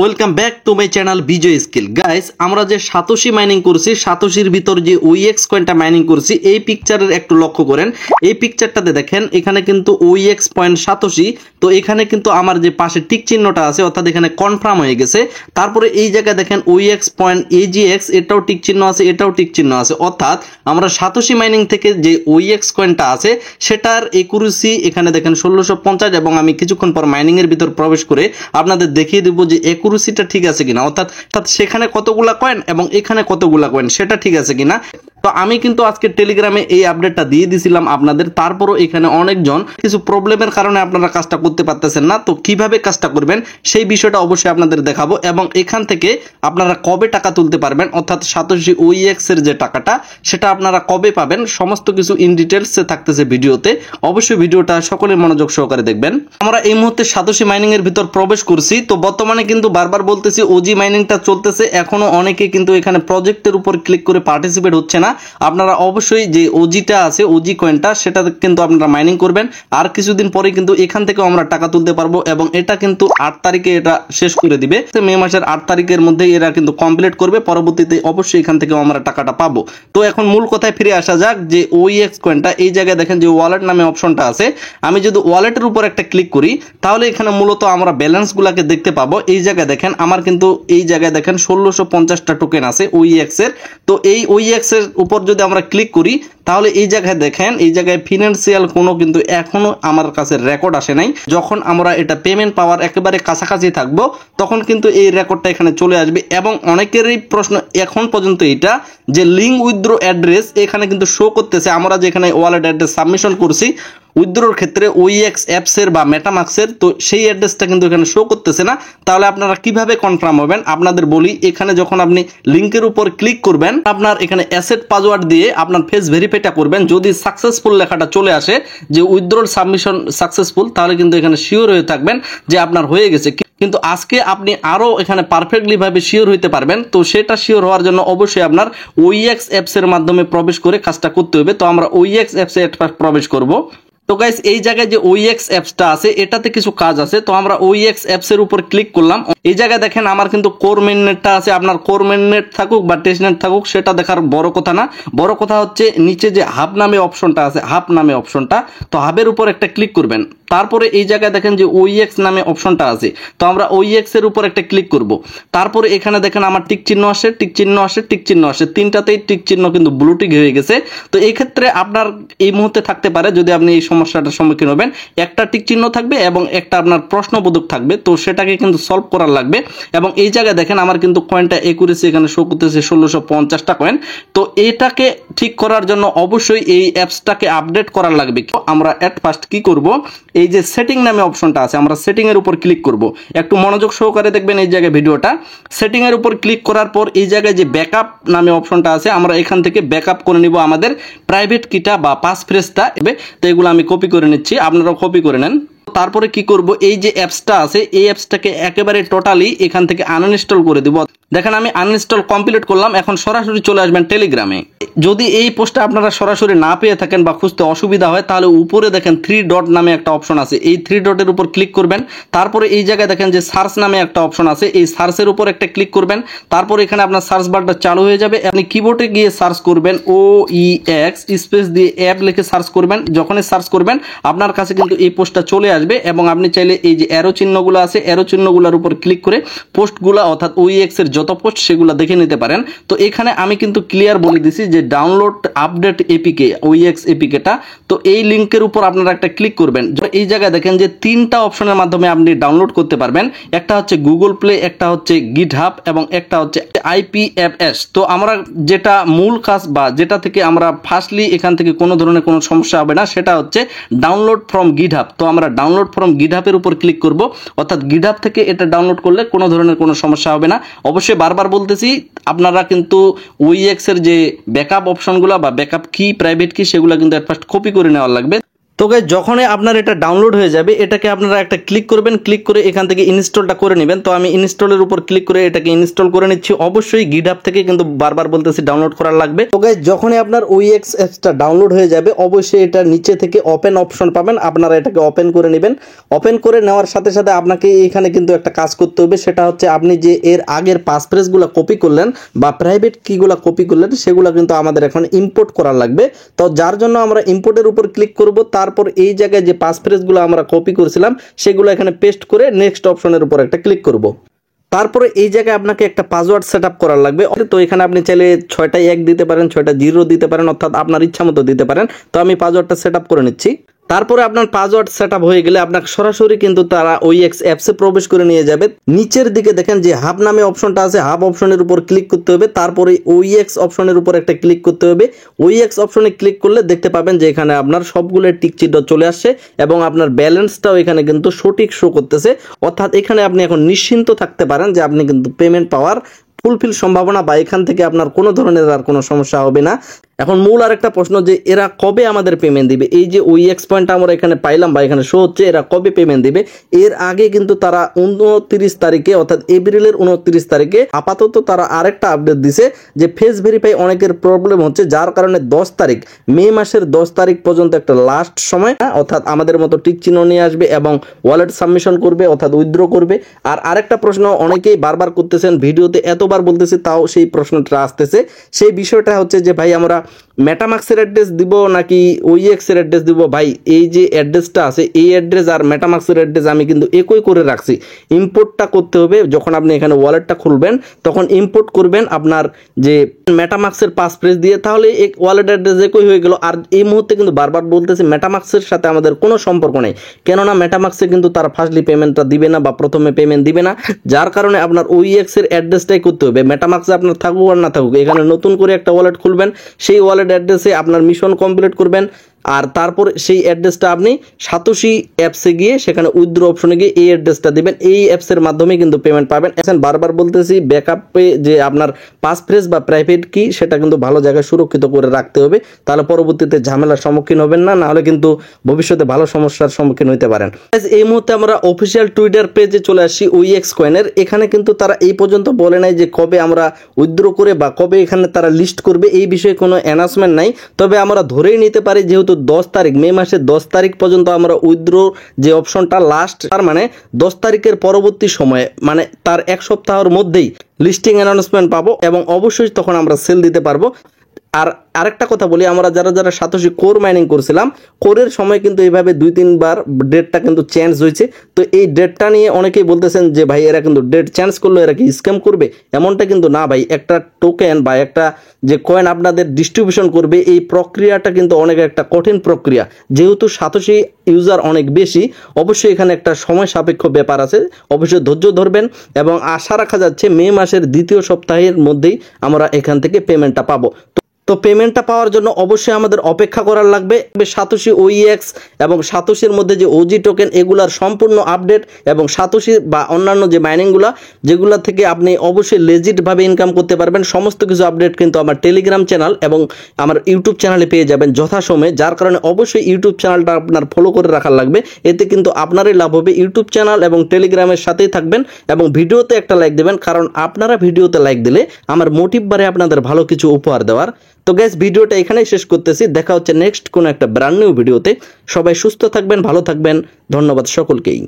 Welcome back to my channel Vijay skill guys. আমরা যে satoshi mining করছি, সাতোশির ভিতর যে ওইএক্স কয়েনটা মাইনিং করছি, এই পিকচারের একটু লক্ষ্য করেন। এই পিকচারটাতে দেখেন এখানে কিন্তু ওইএক্স পয়েন্ট সাতোশি, তো এখানে কিন্তু আমার যে পাশে টিক চিহ্নটা আছে অর্থাৎ এখানে কনফার্ম হয়ে গেছে। তারপরে এই জায়গায় দেখেন ওইএক্স পয়েন্ট এজিএক্স, এটাও টিক চিহ্ন আছে, এটাও টিক চিহ্ন আছে। অর্থাৎ আমরা সাতোশি মাইনিং থেকে যে ওইএক্স কয়েনটা আছে সেটার একুরেসি এখানে দেখেন 1650, এবং আমি কিছুক্ষণ পর মাইনিং এর ভিতর প্রবেশ করে আপনাদের দেখিয়ে দেবো যে একুরেসিটা ঠিক আছে কিনা, অর্থাৎ সেখানে কতগুলা কয়েন এবং এখানে কতগুলা কয়েন সেটা ঠিক আছে কিনা। তো আমি কিন্তু আজকে টেলিগ্রামে এই আপডেটটা দিয়ে দিছিলাম আপনাদের। তারপরও এখানে অনেকজন কিছু প্রবলেমের কারণে আপনারা কাজটা করতে পারতেছেন না। তো কিভাবে কাজটা করবেন সেই বিষয়টা অবশ্যই আপনাদের দেখাবো, এবং এখান থেকে আপনারা কবে টাকা তুলতে পারবেন, অর্থাৎ সাতোশি ওইএক্স এর যে টাকাটা সেটা আপনারা কবে পাবেন, সমস্ত কিছু ইন ডিটেলস থাকতেছে ভিডিওতে। অবশ্যই ভিডিওটা সকলে মনোযোগ সহকারে দেখবেন। আমরা এই মুহূর্তে সাতোশি মাইনিং এর ভিতর প্রবেশ করছি। তো বর্তমানে কিন্তু বারবার বলতেছি ওজি মাইনিংটা চলতেছে, এখনো অনেকে কিন্তু এখানে প্রজেক্টের উপর ক্লিক করে পার্টিসিপেট হচ্ছে না। আপনারা অবশ্যই যে ওজিটা আছে, ওজি কয়েনটা, সেটা কিন্তু আপনারা মাইনিং করবেন। আর কিছুদিন পরে কিন্তু এখান থেকে আমরা টাকা তুলতে পারবো, এবং এটা কিন্তু 8 তারিখে এটা শেষ করে দিবে। মে মাসের 8 তারিখের মধ্যে এরা কিন্তু কমপ্লিট করবে। পরবর্তীতে অবশ্যই এখান থেকে আমরা টাকাটা পাবো। তো এখন মূল কথায় ফিরে আসা যাক, যে ওইএক্স কয়েনটা এই জায়গায় দেখেন যে ওয়ালেট নামে অপশনটা আছে। আমি যদি ওয়ালেটের উপর একটা ক্লিক করি তাহলে এখানে মূলত আমরা ব্যালেন্স গুলাকে দেখতে পাবো। এই জায়গায় দেখেন আমার কিন্তু এই জায়গায় দেখেন 1650টা টোকেন আছে ওইএক্স এর। তো এই ওইএক্স এর উপর যদি আমরা ক্লিক করি তাহলে এই জায়গায় দেখেন, এই জায়গায় ফিনান্সিয়াল কোনো কিন্তু এখনো আমার কাছে রেকর্ড আসে নাই। যখন আমরা এটা পেমেন্ট পাওয়ার একেবারে কাছাকাছি থাকবো তখন কিন্তু এই রেকর্ডটা এখানে চলে আসবে। এবং অনেকেরই প্রশ্ন এখন পর্যন্ত এটা যে লিঙ্ক উইথড্র অ্যাড্রেস এখানে কিন্তু শো করতেছে, আমরা যেখানে ওয়ালেট অ্যাড্রেস সাবমিশন করছি উইথড্রোর ক্ষেত্রে ওইএক্স অ্যাপসের বা মেটামাক্সের, তো সেই অ্যাড্রেসটা কিন্তু এখানে শো করতেছে না। তাহলে আপনারা কিভাবে কনফার্ম হবেন আপনাদের বলি। এখানে যখন আপনি লিঙ্কের উপর ক্লিক করবেন, আপনার এখানে অ্যাসেট পাসওয়ার্ড দিয়ে আপনার ফেস ভেরিফাইটা করবেন। যদি সাকসেসফুল লেখাটা চলে আসে যে উইথড্রোর সাবমিশন সাকসেসফুল, তাহলে কিন্তু এখানে শিওর হয়ে থাকবেন যে আপনার হয়ে গেছে। কিন্তু আজকে আপনি আরো এখানে পারফেক্টলি ভাবে শিওর হইতে পারবেন। তো সেটা শিওর হওয়ার জন্য অবশ্যই আপনার ওইএক্স অ্যাপস এর মাধ্যমে প্রবেশ করে কাজটা করতে হবে। তো আমরা ওইএক্স অ্যাপসে প্রবেশ করব। তো গাইস এই জায়গায় যে ওইএক্স অ্যাপসটা আছে এটাতে কিছু কাজ আছে। তো আমরা ওইএক্স অ্যাপস এর উপর ক্লিক করলাম। এই জায়গায় দেখেন আমার কিন্তু কোর মেইননেটটা আছে। আপনার কোর মেইননেট থাকুক বা টেস্টনেট থাকুক সেটা দেখার বড় কথা না, বড় কথা হচ্ছে নিচে যে হাব নামে অপশনটা আছে, হাব নামে অপশনটা, তো হাবের উপর একটা ক্লিক করবেন। তারপরে এই জায়গায় দেখেন যে ওইএক্স নামে অপশনটা আছে, তো আমরা ওইএক্স এর উপর একটা ক্লিক করব। তারপরে এখানে দেখেন আমার টিক চিহ্ন আসে, টিক চিহ্ন আসে, টিক চিহ্ন আসে, তিনটাতেই টিক চিহ্ন কিন্তু ব্লু টিক হয়ে গেছে। তো এই ক্ষেত্রে আপনার এই মুহূর্তে থাকতে পারে, যদি আপনি এই সমস্যাটার সম্মুখীন হবেন, একটা টিক চিহ্ন থাকবে এবং একটা আপনার প্রশ্নবোধক থাকবে। তো সেটাকে কিন্তু সলভ করার লাগবে। এবং এই জায়গায় দেখেন আমার কিন্তু কয়েনটা একুরেসি এখানে শো করতেছে 1650টা কয়েন। তো এটাকে ঠিক করার জন্য অবশ্যই এই অ্যাপসটাকে আপডেট করার লাগবে। আমরা এট ফার্স্ট কি করব, এই যে সেটিং নামে অপশনটা আছে আমরা সেটিং এর উপর ক্লিক করব। একটু মনোযোগ সহকারে দেখবেন এই জায়গায় ভিডিওটা। সেটিং এর উপর ক্লিক করার পর এই জায়গায় যে ব্যাকআপ নামে অপশনটা আছে আমরা এখান থেকে ব্যাকআপ করে নিব আমাদের প্রাইভেট কিটা বা পাস ফ্রেজটা। তো এগুলো আমি কপি করে নিচ্ছি, আপনারাও কপি করে নেন। তারপরে কি করব, এই যে অ্যাপসটা আছে এই অ্যাপসটাকে একেবারে টোটালি এখান থেকে আনইনস্টল করে দিব। দেখেন আমি আনইনস্টল কমপ্লিট করলাম। এখন সরাসরি চলে আসবেন টেলিগ্রামে। যদি এই পোস্টটা আপনারা সরাসরি না পেয়ে থাকেন বা খুঁজতে অসুবিধা হয় তাহলে উপরে দেখেন 3 ডট নামে একটা অপশন আছে, এই 3 ডটের উপর ক্লিক করবেন। তারপরে এই জায়গায় দেখেন যে সার্চ নামে একটা অপশন আছে, এই সার্চের উপর একটা ক্লিক করবেন। তারপর এখানে আপনার সার্চ বারটা চালু হয়ে যাবে। আপনি কিবোর্ডে গিয়ে সার্চ করবেন ওইএক্স স্পেস দিয়ে অ্যাপ লিখে সার্চ করবেন। যখনই সার্চ করবেন আপনার কাছে কিন্তু এই পোস্টটা চলে আসবে, এবং আপনি চাইলে এই যে অ্যারো চিহ্নগুলো আছে অ্যারো চিহ্নগুলোর উপর ক্লিক করে পোস্টগুলো অর্থাৎ ওইএক্স এর যত পোস্ট সেগুলো দেখে নিতে পারেন। তো এখানে আমি কিন্তু ক্লিয়ার বলে দিছি যে ডাউনলোড আপডেট এপিকে ওইএক্স এপিকেটা। তো এই লিংকের উপর আপনারা একটা ক্লিক করবেন। এই জায়গায় দেখেন যে 3টা অপশনের মাধ্যমে আপনি ডাউনলোড করতে পারবেন। একটা হচ্ছে গুগল প্লে, একটা হচ্ছে গিটহাব এবং একটা হচ্ছে আইপিএফএস। তো আমরা যেটা মূল কাজ বা যেটা থেকে আমরা ফার্স্টলি এখান থেকে কোনো ধরনের কোনো সমস্যা হবে না সেটা হচ্ছে ডাউনলোড ফ্রম গিটহাব। তো আমরা ডাউনলোড ফ্রম গিটহাবের উপর ক্লিক করব, অর্থাৎ গিটহাব থেকে এটা ডাউনলোড করলে কোনো ধরনের কোনো সমস্যা হবে না। অবশ্যই বারবার বলতেছি আপনারা কিন্তু ওইএক্স এর যে ব্যাকআপ অপশনগুলো বা ব্যাকআপ কি প্রাইভেট কি সেগুলো কিন্তু এট ফার্স্ট কপি করে নেওয়া লাগবে। তো গাইস যখনই আপনার এটা ডাউনলোড হয়ে যাবে এটাকে আপনারা একটা ক্লিক করবেন, ক্লিক করে এখান থেকে ইনস্টলটা করে নেবেন। তো আমি ইনস্টলের উপর ক্লিক করে এটাকে ইনস্টল করে নিচ্ছি। অবশ্যই GitHub থেকে কিন্তু বারবার বলতেছি ডাউনলোড করার লাগবে। তো গাইস যখনই আপনার OEX অ্যাপসটা ডাউনলোড হয়ে যাবে অবশ্যই এটা নিচে থেকে ওপেন অপশন পাবেন, আপনারা এটাকে ওপেন করে নেবেন। ওপেন করে নেওয়ার সাথে সাথে আপনাকে এখানে কিন্তু একটা কাজ করতে হবে, সেটা হচ্ছে আপনি যে এর আগের পাসফ্রেজগুলো কপি করলেন বা প্রাইভেট কিগুলো কপি করলেন সেগুলো কিন্তু আমাদের এখন ইম্পোর্ট করার লাগবে। তো যার জন্য আমরা ইম্পোর্টের উপর ক্লিক করব, তারপর এই জায়গায় যে পাসফ্রেজগুলো আমরা কপি করেছিলাম সেগুলো এখানে পেস্ট করে নেক্সট অপশনের উপর একটা ক্লিক করব। তারপরে এই জায়গায় আপনাকে একটা পাসওয়ার্ড সেট আপ করার লাগবে। তো এখানে আপনি চাইলে 6টা 1 দিতে পারেন, 6টা 0 দিতে পারেন, অর্থাৎ আপনার ইচ্ছা মতো দিতে পারেন। তো আমি পাসওয়ার্ডটা সেট আপ করে নিচ্ছি। তারপরে আপনার পাসওয়ার্ড সেট আপ হয়ে গেলে আপনাকে সরাসরি কিন্তু তারা OEX অ্যাপসে প্রবেশ করে নিয়ে যাবে। নিচের দিকে দেখেন যে হাব নামে অপশনটা আছে, হাব অপশনের উপর ক্লিক করতে হবে, তারপরে OEX অপশনের উপর একটা ক্লিক করতে হবে। OEX অপশনে ক্লিক করলে দেখতে পাবেন যে এখানে আপনার সবগুলো টিক চিহ্ন চলে আসছে এবং আপনার ব্যালেন্সটাও এখানে কিন্তু সঠিক শো করতেছে। অর্থাৎ এখানে আপনি এখন নিশ্চিন্ত থাকতে পারেন যে আপনি কিন্তু পেমেন্ট পাওয়ার ফুলফিল সম্ভাবনা বা এখান থেকে আপনার কোনো ধরনের আর কোনো সমস্যা হবে না। এখন মূল আরেকটা প্রশ্ন যে এরা কবে আমাদের পেমেন্ট দিবে। এই যে OEX পয়েন্টটা আমরা এখানে পাইলাম বা এখানে শো হচ্ছে এরা কবে পেমেন্ট দিবে, এর আগে কিন্তু তারা 29 তারিখে অর্থাৎ এপ্রিলের 29 তারিখে আপাতত তারা আরেকটা আপডেট দিছে যে ফেস ভেরিফাই অনেকের প্রবলেম হচ্ছে, যার কারণে 10 তারিখ মে মাসের 10 তারিখ পর্যন্ত একটা লাস্ট সময়, অর্থাৎ আমাদের মতো টিক চিহ্ন নিয়ে আসবে এবং ওয়ালেট সাবমিশন করবে অর্থাৎ উইথড্র করবে। আর আরেকটা প্রশ্ন অনেকেই বারবার করতেছেন, ভিডিওতে এতবার বলতেছি তাও সেই প্রশ্নটা আসতেছে, সেই বিষয়টা হচ্ছে যে ভাই আমরা মেটামাক্সের অ্যাড্রেস দিব নাকি OEX এর অ্যাড্রেস দিব। ভাই এই যে অ্যাড্রেসটা আছে এই অ্যাড্রেস আর মেটামাক্সের অ্যাড্রেস আমি কিন্তু একই করে রাখছি। ইম্পোর্টটা করতে হবে যখন আপনি এখানে ওয়ালেটটা খুলবেন তখন ইম্পোর্ট করবেন আপনার যে মেটামাক্সের পাসফ্রেজ দিয়ে, তাহলে এক ওয়ালেট অ্যাড্রেস একই হয়ে গেল। আর এই মুহূর্তে কিন্তু বারবার বলতেছি মেটামাক্সের সাথে আমাদের কোনো সম্পর্ক নেই, কেননা মেটামাক্সে কিন্তু তারা ফার্স্টলি পেমেন্টটা দিবে না বা প্রথমে পেমেন্ট দিবে না, যার কারণে আপনার OEX এর অ্যাড্রেসটাই করতে হবে। মেটামাক্সে আপনার থাকুক আর না থাকুক এখানে নতুন করে একটা ওয়ালেট খুলবেন, সেই ওয়ালেট অ্যাড্রেসে আপনার মিশন কমপ্লিট করবেন। আর তারপর সেই অ্যাড্রেসটা আপনি সাতোশি অ্যাপসে গিয়ে সেখানে উইথড্র অপশনে গিয়ে এই অ্যাড্রেসটা দিবেন, এই অ্যাপসের মাধ্যমে কিন্তু পেমেন্ট পাবেন। বারবার বলতেছি ব্যাকআপে যে আপনার পাসফ্রেজ বা প্রাইভেট কি সেটা কিন্তু ভালো জায়গায় সুরক্ষিত করে রাখতে হবে, তাহলে পরবর্তীতে ঝামেলার সম্মুখীন হবেন না, নাহলে কিন্তু ভবিষ্যতে ভালো সমস্যার সম্মুখীন হতে পারেন। এই মুহূর্তে আমরা অফিসিয়াল টুইটার পেজে চলে আসি OEX কয়েনের। এখানে কিন্তু তারা এই পর্যন্ত বলে নাই যে কবে আমরা উইথড্র করে বা কবে এখানে তারা লিস্ট করবে, এই বিষয়ে কোনো অ্যানাউন্সমেন্ট নাই। তবে আমরা ধরেই নিতে পারি যেহেতু 10 তারিখ মে মাসের 10 তারিখ পর্যন্ত আমরা উইথড্র যে অপশনটা লাস্ট, তার মানে 10 তারিখের পরবর্তী সময়ে মানে তার এক সপ্তাহের মধ্যেই লিস্টিং অ্যানাউন্সমেন্ট পাবো এবং অবশ্যই তখন আমরা সেল দিতে পারবো। আর আরেকটা কথা বলি, আমরা যারা যারা সাতোশি কোর মাইনিং করছিলাম কোরের সময় কিন্তু এইভাবে 2-3 বার ডেটটা কিন্তু চেঞ্জ হয়েছে। তো এই ডেটটা নিয়ে অনেকেই বলতেছেন যে ভাই এরা কিন্তু ডেট চেঞ্জ করলো এরা কি স্ক্যাম করবে, এমনটা কিন্তু না ভাই। একটা টোকেন বা একটা যে কয়েন আপনাদের ডিস্ট্রিবিউশন করবে এই প্রক্রিয়াটা কিন্তু অনেক একটা কঠিন প্রক্রিয়া, যেহেতু সাতোশি ইউজার অনেক বেশি, অবশ্যই এখানে একটা সময় সাপেক্ষ ব্যাপার আছে, অবশ্যই ধৈর্য ধরবেন এবং আশা রাখা যাচ্ছে মে মাসের 2য় সপ্তাহের মধ্যেই আমরা এখান থেকে পেমেন্টটা পাবো। তো পেমেন্টটা পাওয়ার জন্য অবশ্যই আমাদের অপেক্ষা করার লাগবে। সাতোশি OEX এবং সাতোশির মধ্যে যে OG টোকেন এগুলার সম্পূর্ণ আপডেট এবং সাতোশি বা অন্যান্য যে মাইনিংগুলো যেগুলো থেকে আপনি অবশ্যই লেজিটভাবে ইনকাম করতে পারবেন, সমস্ত কিছু আপডেট কিন্তু আমার টেলিগ্রাম চ্যানেল এবং আমার ইউটিউব চ্যানেলে পেয়ে যাবেন যথাসময়ে। যার কারণে অবশ্যই ইউটিউব চ্যানেলটা আপনার ফলো করে রাখার লাগবে, এতে কিন্তু আপনারই লাভ হবে। ইউটিউব চ্যানেল এবং টেলিগ্রামের সাথেই থাকবেন এবং ভিডিওতে একটা লাইক দেবেন, কারণ আপনারা ভিডিওতে লাইক দিলে আমার মোটিভ বাড়ে আপনাদের ভালো কিছু উপহার দেওয়ার। তো গাইস ভিডিওটা এখানেই শেষ করতেছি, দেখা হচ্ছে নেক্সট কোনো একটা ব্র্যান্ড নিউ ভিডিওতে। সবাই সুস্থ থাকবেন, ভালো থাকবেন, ধন্যবাদ সকলকেই।